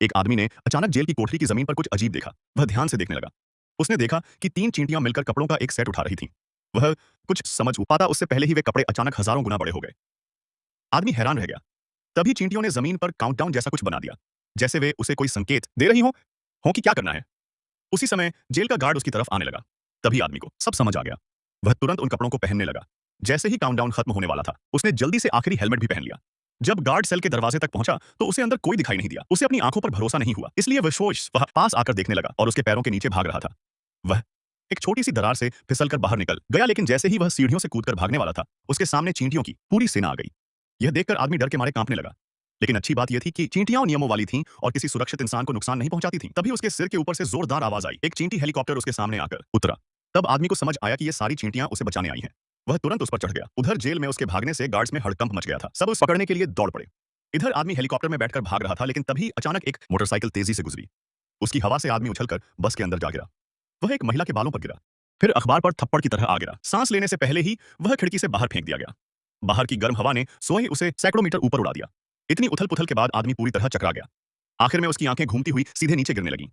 एक आदमी ने अचानक जेल की कोठरी की जमीन पर कुछ अजीब देखा। वह ध्यान से देखने लगा। उसने देखा कि 3 चींटियां मिलकर कपड़ों का एक सेट उठा रही थीं। वह कुछ समझ पाता उससे पहले ही वे कपड़े अचानक हजारों गुना बड़े हो गए। आदमी हैरान रह गया। तभी चींटियों ने जमीन पर काउंटडाउन जैसा कुछ बना दिया, जैसे वे उसे कोई संकेत दे रही हो कि क्या करना है। उसी समय जेल का गार्ड उसकी तरफ आने लगा। तभी आदमी को सब समझ आ गया। वह तुरंत उन कपड़ों को पहनने लगा। जैसे ही काउंटडाउन खत्म होने वाला था, उसने जल्दी से आखिरी हेलमेट भी पहन लिया। जब गार्ड सेल के दरवाजे तक पहुंचा तो उसे अंदर कोई दिखाई नहीं दिया। उसे अपनी आंखों पर भरोसा नहीं हुआ, इसलिए विशोश वह पास आकर देखने लगा और उसके पैरों के नीचे भाग रहा था। वह एक छोटी सी दरार से फिसलकर बाहर निकल गया, लेकिन जैसे ही वह सीढ़ियों से कूदकर भागने वाला था, उसके सामने चींटियों की पूरी सेना आ गई। यह देखकर आदमी डर के मारे कांपने लगा। लेकिन अच्छी बात यह थी कि चींटियां नियमों वाली थीं और किसी सुरक्षित इंसान को नुकसान नहीं पहुंचाती थीं। तभी उसके सिर के ऊपर से जोरदार आवाज आई। एक चींटी हेलीकॉप्टर उसके सामने आकर उतरा। तब आदमी को समझ आया कि ये सारी चींटियां उसे बचाने आई हैं। वह तुरंत उस पर चढ़ गया। उधर जेल में उसके भागने से गार्ड्स में हड़कंप मच गया था। सब उसे पकड़ने के लिए दौड़ पड़े। इधर आदमी हेलीकॉप्टर में बैठकर भाग रहा था, लेकिन तभी अचानक एक मोटरसाइकिल तेजी से गुजरी। उसकी हवा से आदमी उछलकर बस के अंदर जा गिरा। वह एक महिला के बालों पर गिरा, फिर अखबार पर थप्पड़ की तरह आ गिरा। सांस लेने से पहले ही वह खिड़की से बाहर फेंक दिया गया। बाहर की गर्म हवा ने सोए उसे सैकड़ों मीटर ऊपर उड़ा दिया। इतनी उथल पुथल के बाद आदमी पूरी तरह चकरा गया। आखिर में उसकी आंखें घूमती हुई सीधे नीचे गिरने लगीं।